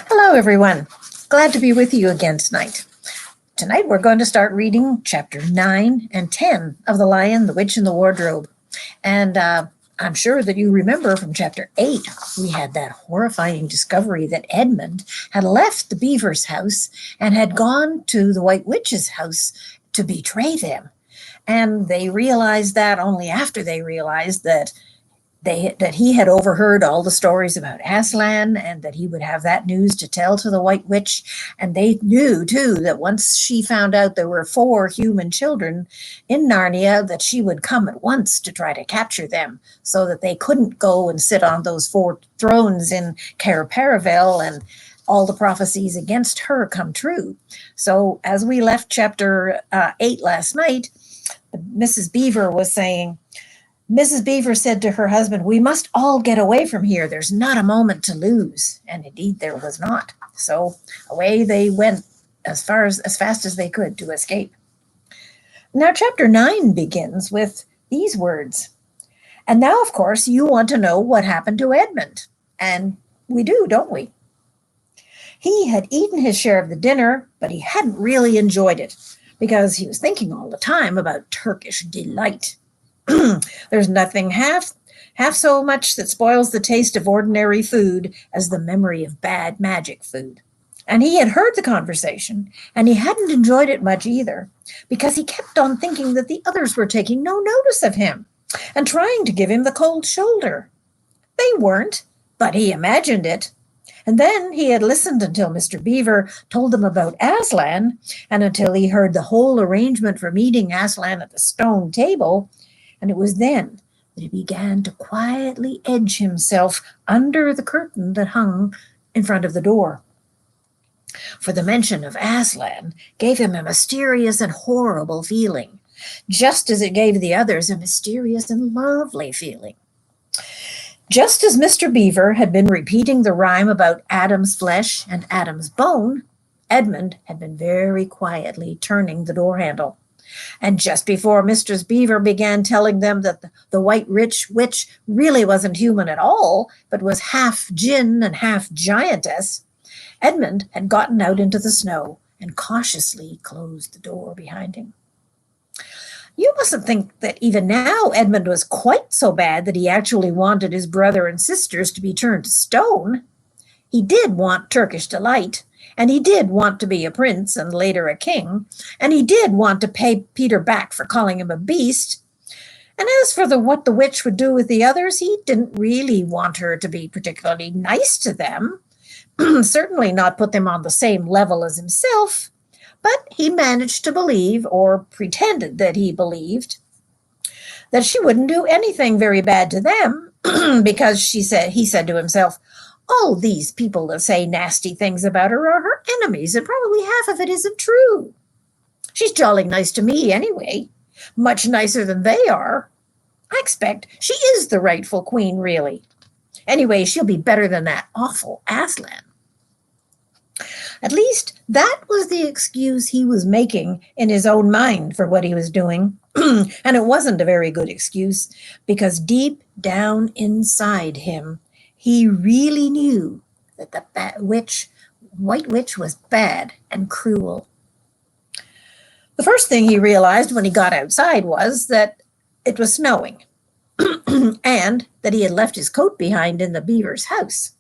Hello, everyone. Glad to be with you again tonight. Tonight, we're going to start reading chapter 9 and 10 of The Lion, the Witch, and the Wardrobe. And I'm sure that you remember from chapter 8, we had that horrifying discovery that Edmund had left the Beaver's house and had gone to the White Witch's house to betray them. And they realized that only after they realized that he had overheard all the stories about Aslan and that he would have that news to tell to the White Witch. And they knew, too, that once she found out there were 4 human children in Narnia, that she would come at once to try to capture them so that they couldn't go and sit on those 4 thrones in Cair Paravel and all the prophecies against her come true. So as we left chapter 8 last night, Mrs. Beaver was saying, Mrs. Beaver said to her husband, "We must all get away from here. There's not a moment to lose." And indeed, there was not. So away they went as fast as they could to escape. Now, chapter 9 begins with these words. And now, of course, you want to know what happened to Edmund. And we do, don't we? He had eaten his share of the dinner, but he hadn't really enjoyed it because he was thinking all the time about Turkish delight. There's nothing half so much that spoils the taste of ordinary food as the memory of bad magic food. And he had heard the conversation, and he hadn't enjoyed it much either, because he kept on thinking that the others were taking no notice of him and trying to give him the cold shoulder. They weren't, but he imagined it. And then he had listened until Mr. Beaver told them about Aslan, and until he heard the whole arrangement for meeting Aslan at the stone table. And it was then that he began to quietly edge himself under the curtain that hung in front of the door. For the mention of Aslan gave him a mysterious and horrible feeling, just as it gave the others a mysterious and lovely feeling. Just as Mr. Beaver had been repeating the rhyme about Adam's flesh and Adam's bone, Edmund had been very quietly turning the door handle. And just before Mistress Beaver began telling them that the White Witch really wasn't human at all, but was half djinn and half giantess, Edmund had gotten out into the snow and cautiously closed the door behind him. You mustn't think that even now Edmund was quite so bad that he actually wanted his brother and sisters to be turned to stone. He did want Turkish delight, and he did want to be a prince and later a king, and he did want to pay Peter back for calling him a beast. And as for what the witch would do with the others, he didn't really want her to be particularly nice to them, certainly not put them on the same level as himself, but he managed to believe, or pretended that he believed, that she wouldn't do anything very bad to them, because he said to himself, all these people that say nasty things about her are her enemies, and probably half of it isn't true. She's jolly nice to me anyway, much nicer than they are. I expect she is the rightful queen, really. Anyway, she'll be better than that awful Aslan. At least that was the excuse he was making in his own mind for what he was doing. And it wasn't a very good excuse, because deep down inside him, he really knew that the White Witch was bad and cruel. The first thing he realized when he got outside was that it was snowing and that he had left his coat behind in the Beaver's house.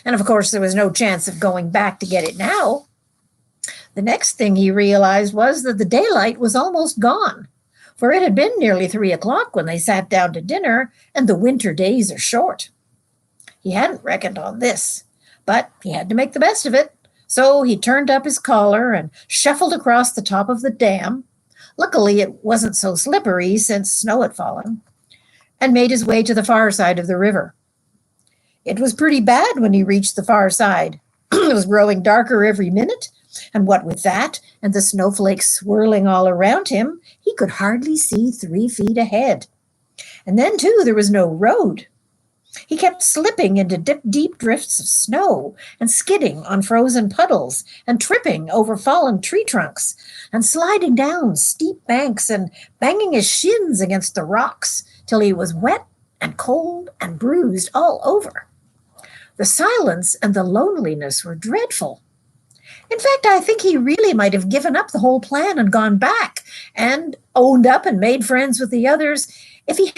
And of course, there was no chance of going back to get it now. The next thing he realized was that the daylight was almost gone, for it had been nearly 3 o'clock when they sat down to dinner, and the winter days are short. He hadn't reckoned on this, but he had to make the best of it. So he turned up his collar and shuffled across the top of the dam. Luckily, it wasn't so slippery since snow had fallen, and made his way to the far side of the river. It was pretty bad when he reached the far side. It was growing darker every minute, and what with that and the snowflakes swirling all around him, he could hardly see 3 feet ahead. And then, too, there was no road. He kept slipping into deep drifts of snow and skidding on frozen puddles and tripping over fallen tree trunks and sliding down steep banks and banging his shins against the rocks till he was wet and cold and bruised all over. The silence and the loneliness were dreadful. In fact, I think he really might have given up the whole plan and gone back and owned up and made friends with the others if he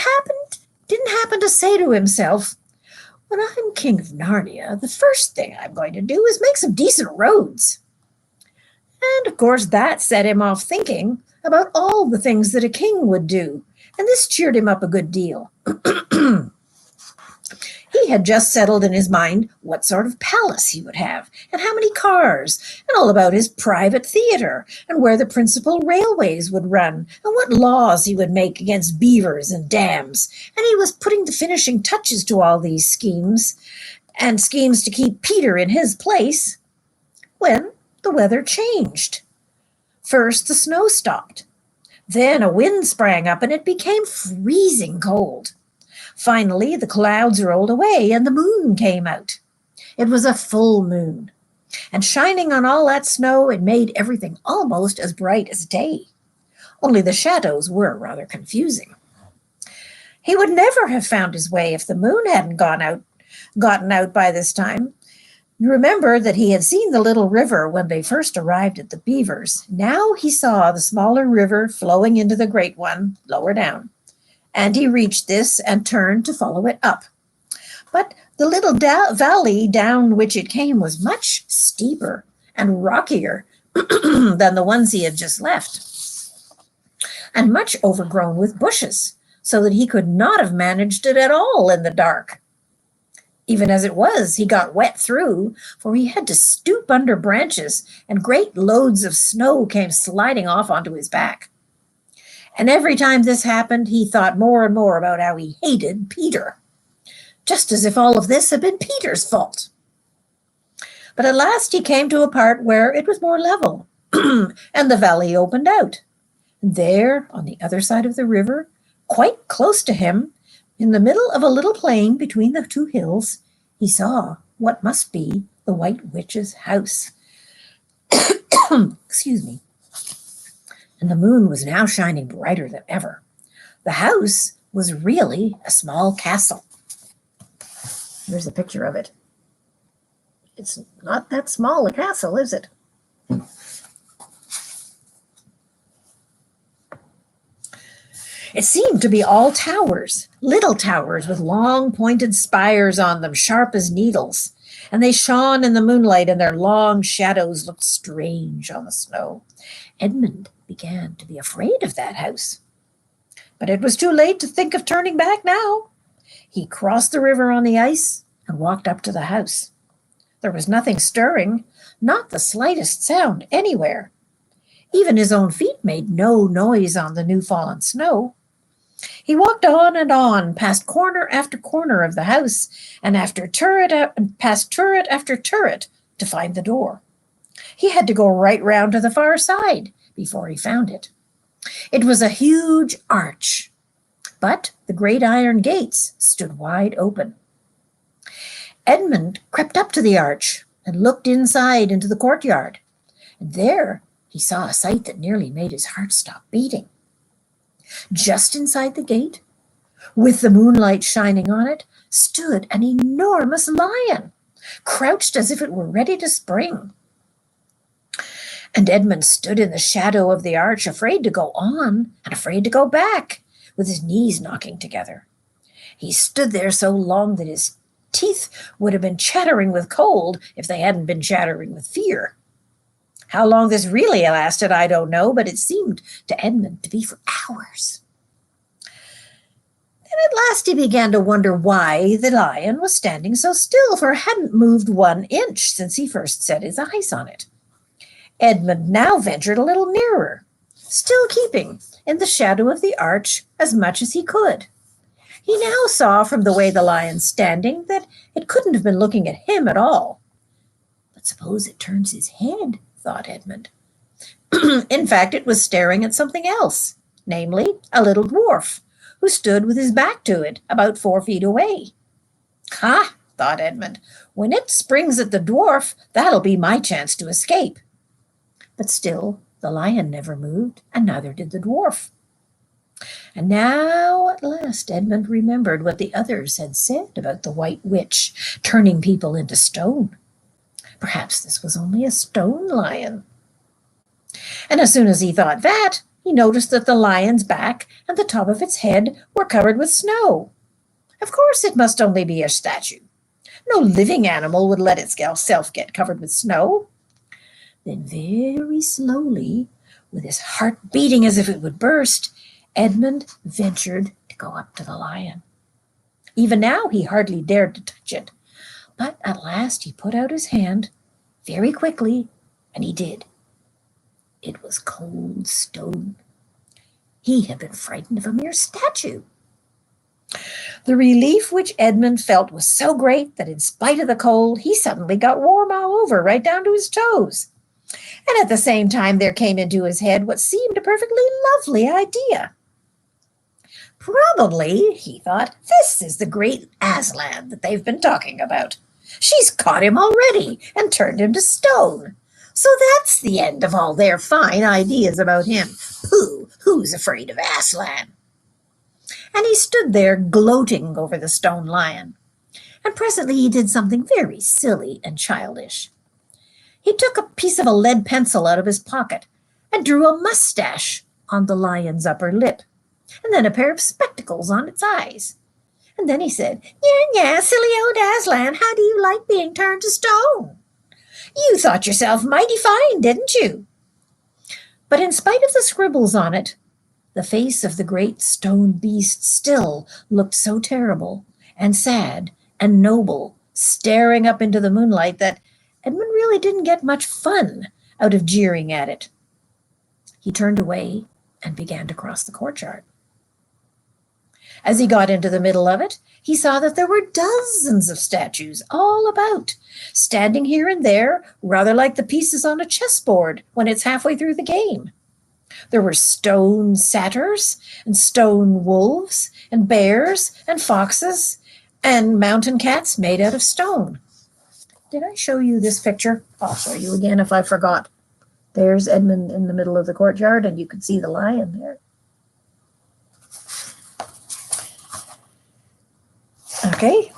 didn't happen to say to himself, when I'm king of Narnia, the first thing I'm going to do is make some decent roads. And of course, that set him off thinking about all the things that a king would do, and this cheered him up a good deal. He had just settled in his mind what sort of palace he would have, and how many cars, and all about his private theater, and where the principal railways would run, and what laws he would make against beavers and dams. And he was putting the finishing touches to all these schemes, and schemes to keep Peter in his place, when the weather changed. First, the snow stopped. Then a wind sprang up, and it became freezing cold. Finally, the clouds rolled away and the moon came out. It was a full moon, and shining on all that snow, it made everything almost as bright as day. Only the shadows were rather confusing. He would never have found his way if the moon hadn't gotten out by this time. You remember that he had seen the little river when they first arrived at the beavers. Now he saw the smaller river flowing into the great one lower down. And he reached this and turned to follow it up. But the little valley down which it came was much steeper and rockier than the ones he had just left, and much overgrown with bushes, so that he could not have managed it at all in the dark. Even as it was, he got wet through, for he had to stoop under branches, and great loads of snow came sliding off onto his back. And every time this happened, he thought more and more about how he hated Peter, just as if all of this had been Peter's fault. But at last he came to a part where it was more level, and the valley opened out. There, on the other side of the river, quite close to him, in the middle of a little plain between the two hills, he saw what must be the White Witch's house. Excuse me. And the moon was now shining brighter than ever. The house was really a small castle. Here's a picture of it. It's not that small a castle, is it? It seemed to be all towers, little towers with long pointed spires on them, sharp as needles, and they shone in the moonlight, and their long shadows looked strange on the snow. Edmund began to be afraid of that house. But it was too late to think of turning back now. He crossed the river on the ice and walked up to the house. There was nothing stirring, not the slightest sound anywhere. Even his own feet made no noise on the new-fallen snow. He walked on, past corner after corner of the house, and past turret after turret to find the door. He had to go right round to the far side before he found it. It was a huge arch, but the great iron gates stood wide open. Edmund crept up to the arch and looked inside into the courtyard, and there he saw a sight that nearly made his heart stop beating. Just inside the gate, with the moonlight shining on it, stood an enormous lion, crouched as if it were ready to spring. And Edmund stood in the shadow of the arch, afraid to go on and afraid to go back, with his knees knocking together. He stood there so long that his teeth would have been chattering with cold if they hadn't been chattering with fear. How long this really lasted, I don't know, but it seemed to Edmund to be for hours. Then at last he began to wonder why the lion was standing so still, for it hadn't moved 1 inch since he first set his eyes on it. Edmund now ventured a little nearer, still keeping in the shadow of the arch as much as he could. He now saw from the way the lion's standing that it couldn't have been looking at him at all. But suppose it turns his head, thought Edmund. In fact, it was staring at something else, namely a little dwarf, who stood with his back to it about 4 feet away. Ha, thought Edmund, when it springs at the dwarf, that'll be my chance to escape. But still, the lion never moved, and neither did the dwarf. And now at last Edmund remembered what the others had said about the White Witch turning people into stone. Perhaps this was only a stone lion. And as soon as he thought that, he noticed that the lion's back and the top of its head were covered with snow. Of course, it must only be a statue. No living animal would let itself get covered with snow. Then very slowly, with his heart beating as if it would burst, Edmund ventured to go up to the lion. Even now he hardly dared to touch it, but at last he put out his hand very quickly, and he did. It was cold stone. He had been frightened of a mere statue. The relief which Edmund felt was so great that in spite of the cold, he suddenly got warm all over, right down to his toes. And at the same time, there came into his head what seemed a perfectly lovely idea. Probably, he thought, this is the great Aslan that they've been talking about. She's caught him already and turned him to stone. So that's the end of all their fine ideas about him. Pooh, who's afraid of Aslan? And he stood there gloating over the stone lion. And presently he did something very silly and childish. He took a piece of a lead pencil out of his pocket and drew a mustache on the lion's upper lip, and then a pair of spectacles on its eyes. And then he said, Yeah, silly old Aslan, how do you like being turned to stone? You thought yourself mighty fine, didn't you? But in spite of the scribbles on it, the face of the great stone beast still looked so terrible and sad and noble, staring up into the moonlight, that Edmund really didn't get much fun out of jeering at it. He turned away and began to cross the courtyard. As he got into the middle of it, he saw that there were dozens of statues all about, standing here and there, rather like the pieces on a chessboard when it's halfway through the game. There were stone satyrs and stone wolves and bears and foxes and mountain cats made out of stone. Did I show you this picture? I'll show you again if I forgot. There's Edmund in the middle of the courtyard, and you can see the lion there. Okay.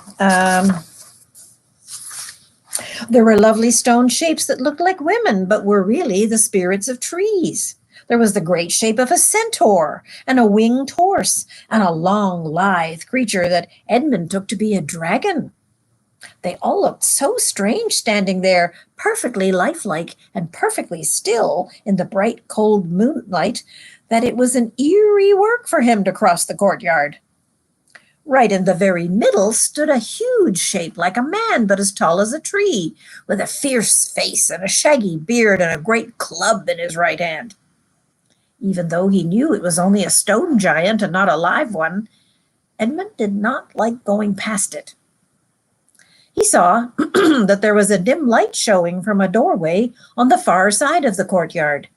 There were lovely stone shapes that looked like women, but were really the spirits of trees. There was the great shape of a centaur and a winged horse and a long, lithe creature that Edmund took to be a dragon. They all looked so strange standing there, perfectly lifelike and perfectly still in the bright, cold moonlight, that it was an eerie work for him to cross the courtyard. Right in the very middle stood a huge shape like a man, but as tall as a tree, with a fierce face and a shaggy beard and a great club in his right hand. Even though he knew it was only a stone giant and not a live one, Edmund did not like going past it. He saw that there was a dim light showing from a doorway on the far side of the courtyard.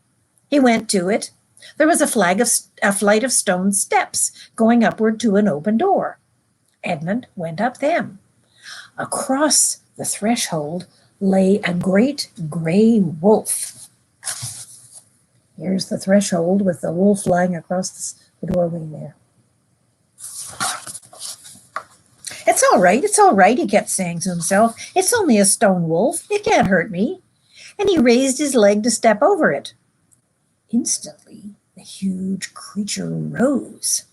He went to it. There was a flight of stone steps going upward to an open door. Edmund went up them. Across the threshold lay a great gray wolf. Here's the threshold with the wolf lying across the doorway there. It's all right, he kept saying to himself. It's only a stone wolf. It can't hurt me. And he raised his leg to step over it. Instantly, the huge creature rose,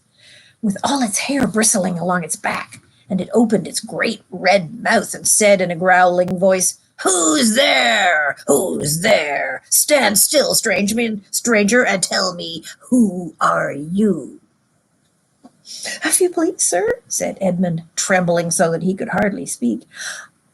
with all its hair bristling along its back, and it opened its great red mouth and said in a growling voice, "Who's there? Who's there? Stand still, stranger, and tell me, who are you?" "If you please, sir," said Edmund, trembling so that he could hardly speak,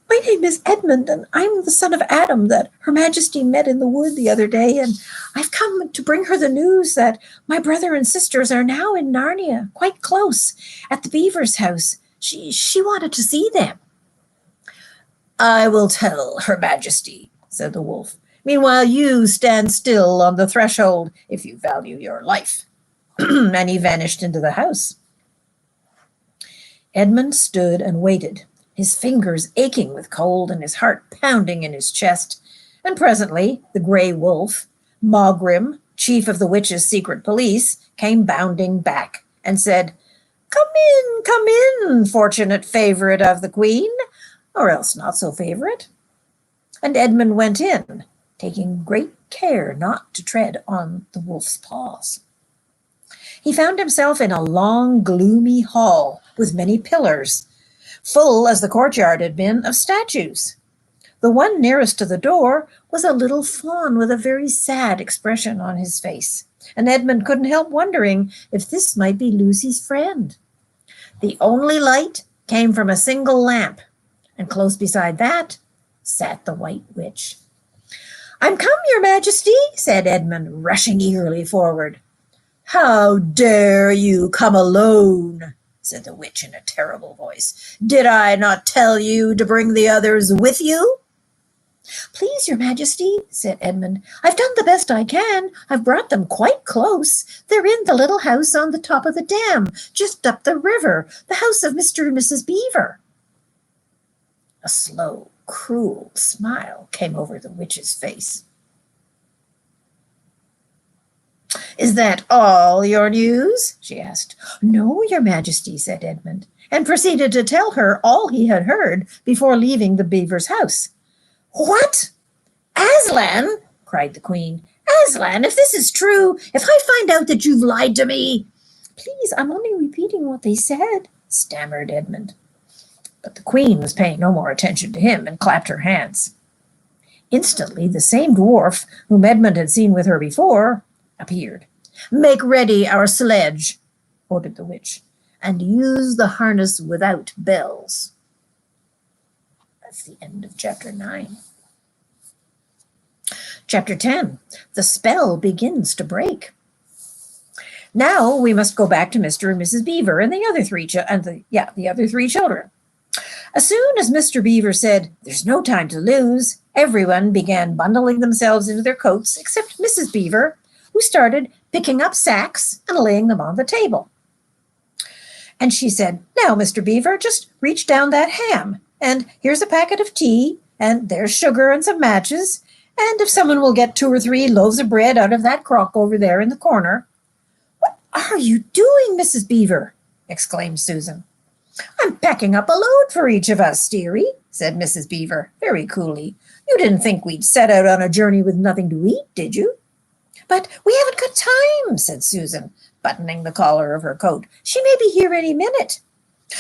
"my name is Edmund, and I'm the son of Adam that Her Majesty met in the wood the other day, and I've come to bring her the news that my brother and sisters are now in Narnia, quite close, at the beaver's house. She wanted to see them." "I will tell Her Majesty," said the wolf. "Meanwhile, you stand still on the threshold if you value your life." And he vanished into the house. Edmund stood and waited, his fingers aching with cold and his heart pounding in his chest. And presently the gray wolf, Maugrim, chief of the witches' secret police, came bounding back and said, come in, fortunate favorite of the queen, or else not so favorite." And Edmund went in, taking great care not to tread on the wolf's paws. He found himself in a long, gloomy hall with many pillars, full as the courtyard had been of statues. The one nearest to the door was a little faun with a very sad expression on his face, and Edmund couldn't help wondering if this might be Lucy's friend. The only light came from a single lamp, and close beside that sat the White Witch. "I'm come, your majesty," said Edmund, rushing eagerly forward. "How dare you come alone?" said the witch in a terrible voice. "Did I not tell you to bring the others with you?" "Please, your majesty," said Edmund, "I've done the best I can. I've brought them quite close. They're in the little house on the top of the dam, just up the river, the house of Mr. and Mrs. Beaver." A slow, cruel smile came over the witch's face. "Is that all your news?" she asked. "No, your majesty," said Edmund, and proceeded to tell her all he had heard before leaving the beaver's house. "What? Aslan?" cried the queen. "Aslan, if this is true, if I find out that you've lied to me—" "Please, I'm only repeating what they said," stammered Edmund. But the queen was paying no more attention to him and clapped her hands. Instantly, the same dwarf whom Edmund had seen with her before appeared. "Make ready our sledge," ordered the witch, "and use the harness without bells." That's the end of chapter 9. Chapter 10, the spell begins to break. Now we must go back to Mr. and Mrs. Beaver and the other three children. As soon as Mr. Beaver said, "There's no time to lose," everyone began bundling themselves into their coats except Mrs. Beaver, who started picking up sacks and laying them on the table. And she said, "Now, Mr. Beaver, just reach down that ham, and here's a packet of tea, and there's sugar and some matches, and if someone will get 2 or 3 loaves of bread out of that crock over there in the corner." "What are you doing, Mrs. Beaver?" exclaimed Susan. "I'm packing up a load for each of us, dearie," said Mrs. Beaver very coolly. "You didn't think we'd set out on a journey with nothing to eat, did you?" "But we haven't got time," said Susan, buttoning the collar of her coat. "She may be here any minute."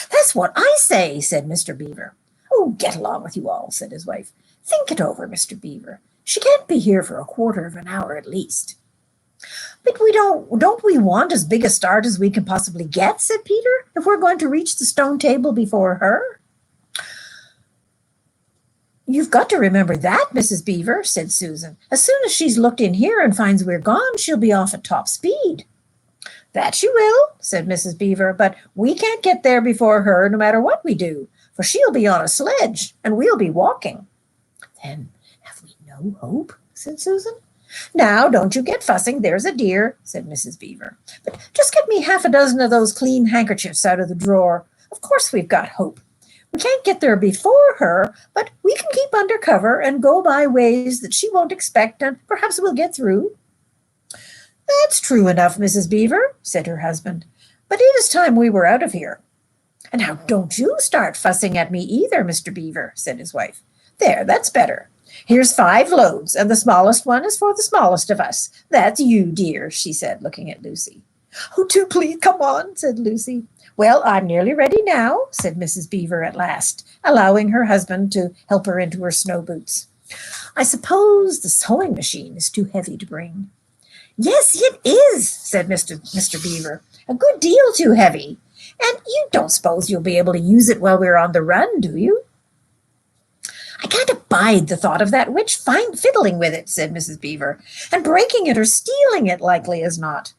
"That's what I say," said Mr. Beaver. "Oh, get along with you all," said his wife. "Think it over, Mr. Beaver. She can't be here for a quarter of an hour at least." "But don't we want as big a start as we can possibly get," said Peter, "if we're going to reach the stone table before her?" "You've got to remember that, Mrs. Beaver," said Susan. "As soon as she's looked in here and finds we're gone, she'll be off at top speed." "That she will," said Mrs. Beaver, "but we can't get there before her no matter what we do, for she'll be on a sledge and we'll be walking." "Then have we no hope?" said Susan. "Now, don't you get fussing, there's a dear," said Mrs. Beaver. "But just get me half a dozen of those clean handkerchiefs out of the drawer. Of course we've got hope. We can't get there before her, but we can keep under cover and go by ways that she won't expect, and perhaps we'll get through." "That's true enough, Mrs. Beaver," said her husband, "but it is time we were out of here." "And now don't you start fussing at me either, Mr. Beaver," said his wife. "There, that's better. Here's 5 loads, and the smallest one is for the smallest of us. That's you, dear," she said, looking at Lucy. "Oh, do please come on," said Lucy. "Well, I'm nearly ready now," said Mrs. Beaver at last, allowing her husband to help her into her snow boots. "I suppose the sewing machine is too heavy to bring." "Yes, it is," said Mr. Beaver. "A good deal too heavy. And you don't suppose you'll be able to use it while we're on the run, do you?" "I can't abide the thought of that witch fiddling with it," said Mrs. Beaver, "and breaking it or stealing it, likely as not."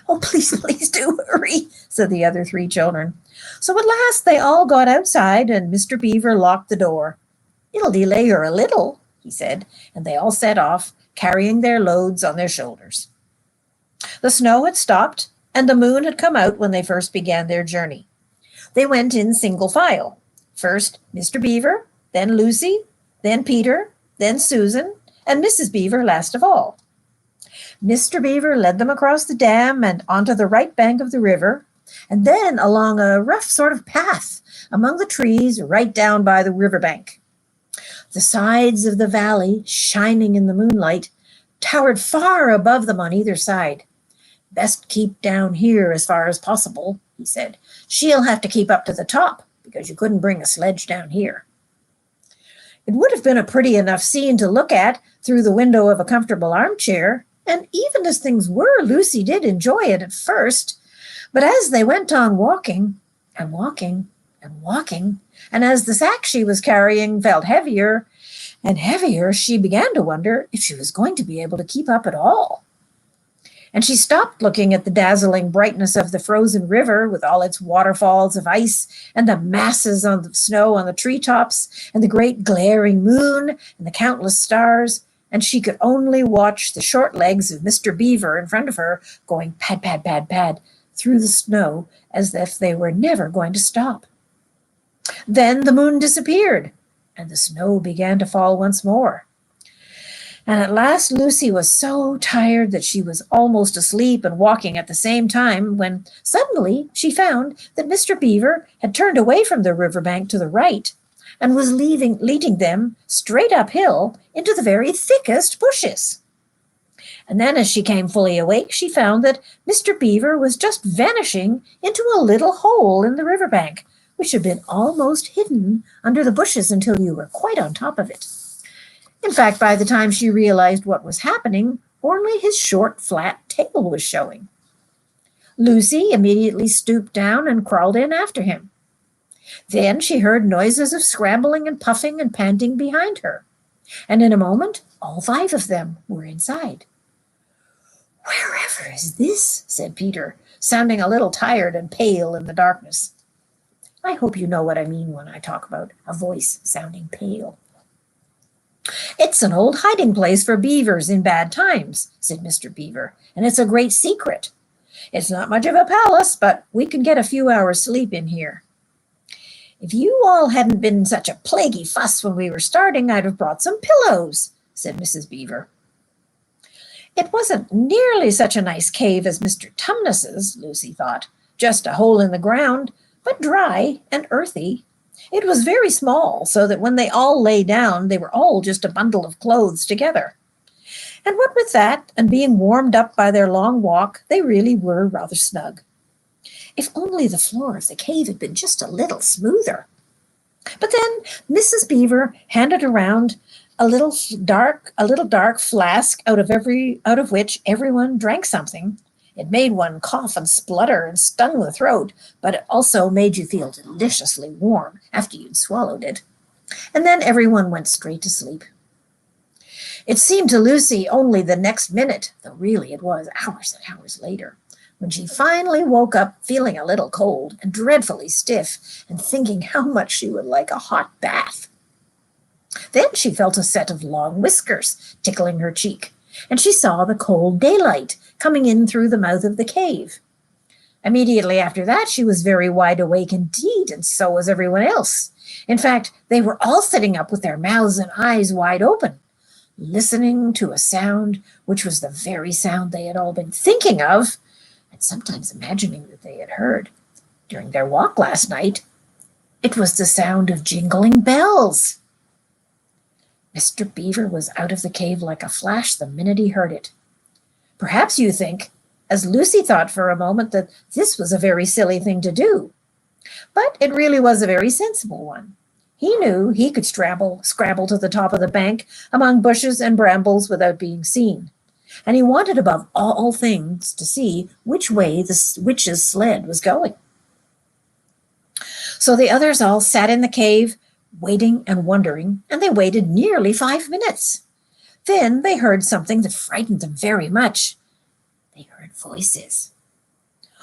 "Oh, please, please do hurry," said the other 3 children. So at last they all got outside, and Mr. Beaver locked the door. "It'll delay her a little," he said, and they all set off, carrying their loads on their shoulders. The snow had stopped, and the moon had come out when they first began their journey. They went in single file. First Mr. Beaver, then Lucy, then Peter, then Susan, and Mrs. Beaver last of all. Mr. Beaver led them across the dam and onto the right bank of the river, and then along a rough sort of path among the trees right down by the riverbank. The sides of the valley, shining in the moonlight, towered far above them on either side. "Best keep down here as far as possible," he said. "She'll have to keep up to the top, because you couldn't bring a sledge down here." It would have been a pretty enough scene to look at through the window of a comfortable armchair, and even as things were, Lucy did enjoy it at first. But as they went on walking and walking and walking, and as the sack she was carrying felt heavier and heavier, she began to wonder if she was going to be able to keep up at all. And she stopped looking at the dazzling brightness of the frozen river with all its waterfalls of ice and the masses of snow on the treetops and the great glaring moon and the countless stars, and she could only watch the short legs of Mr. Beaver in front of her going pad, pad, pad, pad through the snow as if they were never going to stop. Then the moon disappeared, and the snow began to fall once more. And at last Lucy was so tired that she was almost asleep and walking at the same time when suddenly she found that Mr. Beaver had turned away from the riverbank to the right and was leading them straight uphill into the very thickest bushes. And then as she came fully awake, she found that Mr. Beaver was just vanishing into a little hole in the riverbank, which had been almost hidden under the bushes until you were quite on top of it. In fact, by the time she realized what was happening, only his short, flat tail was showing. Lucy immediately stooped down and crawled in after him. Then she heard noises of scrambling and puffing and panting behind her, and in a moment all 5 of them were inside. "Wherever is this?" said Peter, sounding a little tired and pale in the darkness. I hope you know what I mean when I talk about a voice sounding pale. "It's an old hiding place for beavers in bad times," said Mr. Beaver, "and it's a great secret. It's not much of a palace, but we can get a few hours' sleep in here. If you all hadn't been in such a plaguey fuss when we were starting, I'd have brought some pillows," said Mrs. Beaver. It wasn't nearly such a nice cave as Mr. Tumnus's, Lucy thought, just a hole in the ground, but dry and earthy. It was very small, so that when they all lay down, they were all just a bundle of clothes together. And what with that, and being warmed up by their long walk, they really were rather snug. If only the floor of the cave had been just a little smoother. But then Mrs. Beaver handed around a little dark flask out of which everyone drank something. It made one cough and splutter and stung the throat, but it also made you feel deliciously warm after you'd swallowed it. And then everyone went straight to sleep. It seemed to Lucy only the next minute, though really it was hours and hours later, when she finally woke up feeling a little cold and dreadfully stiff and thinking how much she would like a hot bath. Then she felt a set of long whiskers tickling her cheek, and she saw the cold daylight coming in through the mouth of the cave. Immediately after that, she was very wide awake indeed, and so was everyone else. In fact, they were all sitting up with their mouths and eyes wide open, listening to a sound which was the very sound they had all been thinking of, and sometimes imagining that they had heard during their walk last night. It was the sound of jingling bells. Mr. Beaver was out of the cave like a flash the minute he heard it. Perhaps you think, as Lucy thought for a moment, that this was a very silly thing to do. But it really was a very sensible one. He knew he could scrabble to the top of the bank among bushes and brambles without being seen. And he wanted above all things to see which way the witch's sled was going. So the others all sat in the cave, waiting and wondering, and they waited nearly 5 minutes. Then they heard something that frightened them very much. They heard voices.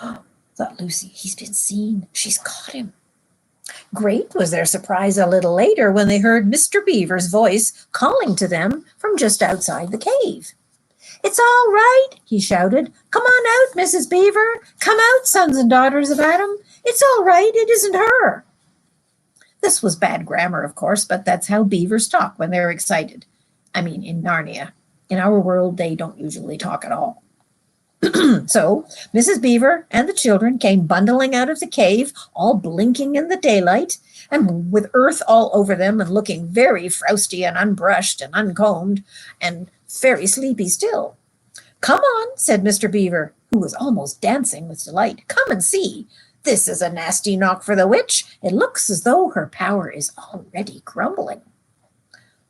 "Oh," thought Lucy, "he's been seen. She's caught him." Great was their surprise a little later when they heard Mr. Beaver's voice calling to them from just outside the cave. "It's all right," he shouted. "Come on out, Mrs. Beaver. Come out, sons and daughters of Adam. It's all right. It isn't her." This was bad grammar, of course, but that's how beavers talk when they're excited. I mean, in Narnia. In our world, they don't usually talk at all. So Mrs. Beaver and the children came bundling out of the cave, all blinking in the daylight, and with earth all over them, and looking very frowsty and unbrushed and uncombed, and very sleepy still. "Come on," said Mr. Beaver, who was almost dancing with delight. "Come and see. This is a nasty knock for the witch. It looks as though her power is already crumbling."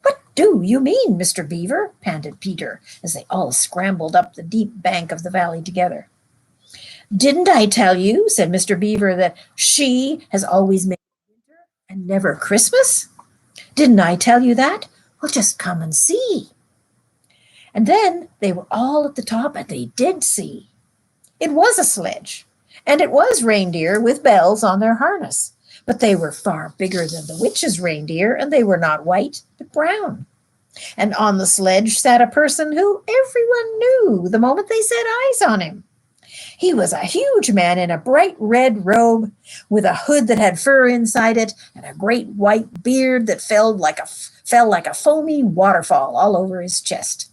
"What do you mean, Mr. Beaver?" panted Peter, as they all scrambled up the deep bank of the valley together. "Didn't I tell you," said Mr. Beaver, "that she has always made winter and never Christmas? Didn't I tell you that? Well, just come and see." And then they were all at the top, and they did see. It was a sledge, and it was reindeer with bells on their harness. But they were far bigger than the witch's reindeer, and they were not white, but brown. And on the sledge sat a person who everyone knew the moment they set eyes on him. He was a huge man in a bright red robe with a hood that had fur inside it and a great white beard that fell like a foamy waterfall all over his chest.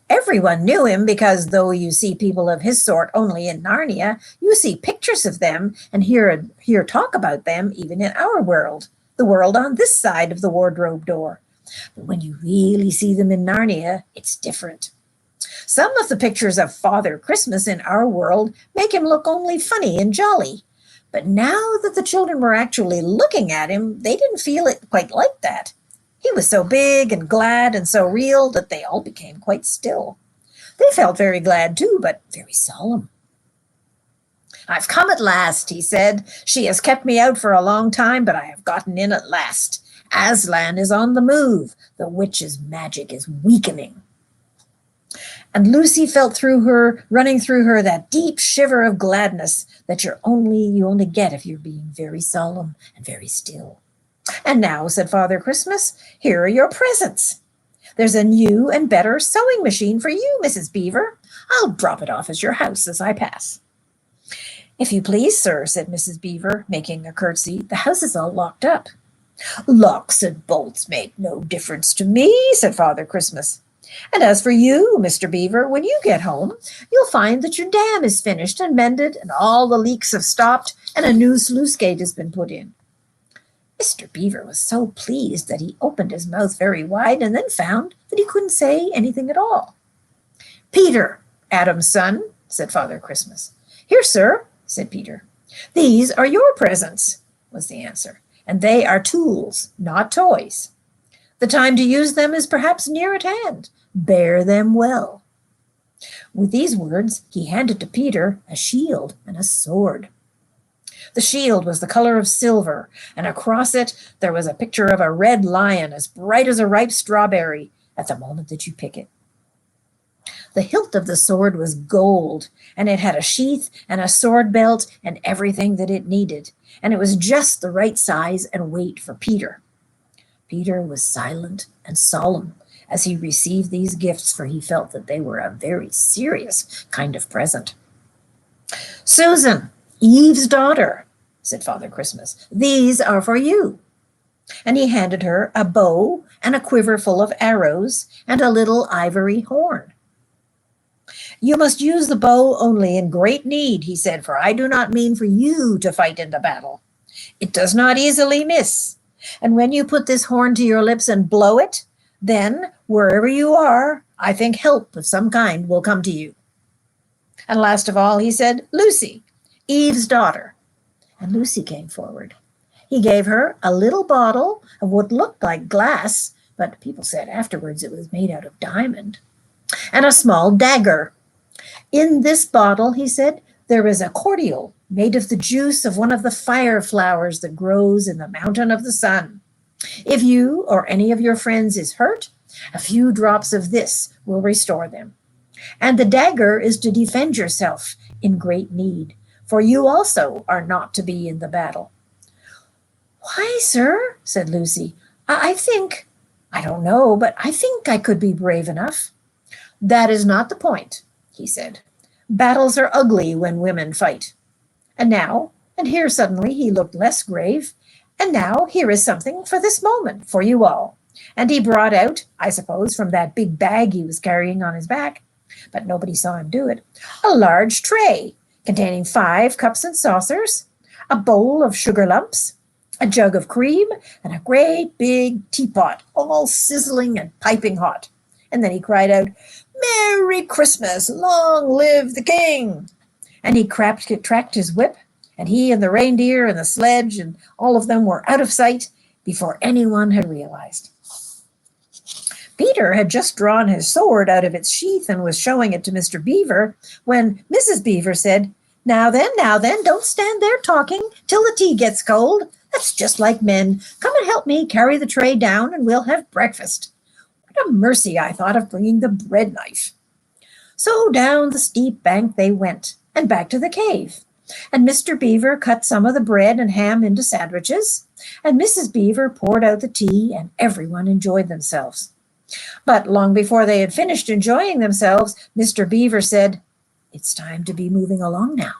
Everyone knew him because though you see people of his sort only in Narnia, you see pictures of them and hear talk about them even in our world, the world on this side of the wardrobe door. But when you really see them in Narnia, it's different. Some of the pictures of Father Christmas in our world make him look only funny and jolly. But now that the children were actually looking at him, they didn't feel it quite like that. He was so big and glad and so real that they all became quite still. They felt very glad too, but very solemn. "I've come at last," he said. "She has kept me out for a long time, but I have gotten in at last. Aslan is on the move. The witch's magic is weakening." And Lucy felt running through her that deep shiver of gladness that you only get if you're being very solemn and very still. "And now," said Father Christmas, "here are your presents. There's a new and better sewing machine for you, Mrs. Beaver. I'll drop it off at your house as I pass." "If you please, sir," said Mrs. Beaver, making a curtsy. "The house is all locked up." "Locks and bolts make no difference to me," said Father Christmas. "And as for you, Mr. Beaver, when you get home, you'll find that your dam is finished and mended, and all the leaks have stopped, and a new sluice gate has been put in." Mr. Beaver was so pleased that he opened his mouth very wide and then found that he couldn't say anything at all. "Peter, Adam's son," said Father Christmas. "Here, sir," said Peter. "These are your presents," was the answer, "and they are tools, not toys. The time to use them is perhaps near at hand. Bear them well." With these words, he handed to Peter a shield and a sword. The shield was the color of silver, and across it there was a picture of a red lion as bright as a ripe strawberry at the moment that you pick it. The hilt of the sword was gold, and it had a sheath and a sword belt and everything that it needed, and it was just the right size and weight for Peter. Peter was silent and solemn as he received these gifts, for he felt that they were a very serious kind of present. "Susan, Eve's daughter," said Father Christmas, "these are for you." And he handed her a bow and a quiver full of arrows and a little ivory horn. "You must use the bow only in great need," he said, "for I do not mean for you to fight in the battle. It does not easily miss. And when you put this horn to your lips and blow it, then, wherever you are, I think help of some kind will come to you." And last of all, he said, "Lucy, Eve's daughter." And Lucy came forward. He gave her a little bottle of what looked like glass, but people said afterwards it was made out of diamond, and a small dagger. "In this bottle," he said, "there is a cordial made of the juice of one of the fire flowers that grows in the mountain of the sun. If you or any of your friends is hurt, a few drops of this will restore them. And the dagger is to defend yourself in great need, for you also are not to be in the battle." "Why, sir," said Lucy, I don't know, but I think I could be brave enough." "That is not the point," he said. "Battles are ugly when women fight. And now," and here suddenly he looked less grave, "and now here is something for this moment for you all. And he brought out, I suppose, from that big bag he was carrying on his back, but nobody saw him do it, a large tray containing 5 cups and saucers, a bowl of sugar lumps, a jug of cream, and a great big teapot, all sizzling and piping hot. And then he cried out, "Merry Christmas! Long live the king!" And he cracked his whip, and he and the reindeer and the sledge and all of them were out of sight before anyone had realized. Peter had just drawn his sword out of its sheath and was showing it to Mr. Beaver when Mrs. Beaver said, now then, don't stand there talking till the tea gets cold. That's just like men. Come and help me carry the tray down and we'll have breakfast." What a mercy, I thought, of bringing the bread knife. So down the steep bank they went and back to the cave. And Mr. Beaver cut some of the bread and ham into sandwiches, and Mrs. Beaver poured out the tea, and everyone enjoyed themselves. But long before they had finished enjoying themselves, Mr. Beaver said, "It's time to be moving along now."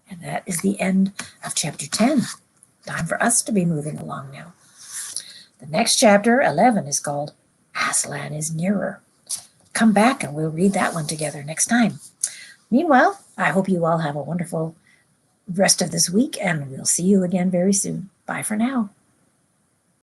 And that is the end of chapter 10. Time for us to be moving along now. The next chapter, 11, is called Aslan is Nearer. Come back and we'll read that one together next time. Meanwhile, I hope you all have a wonderful rest of this week, and we'll see you again very soon. Bye for now.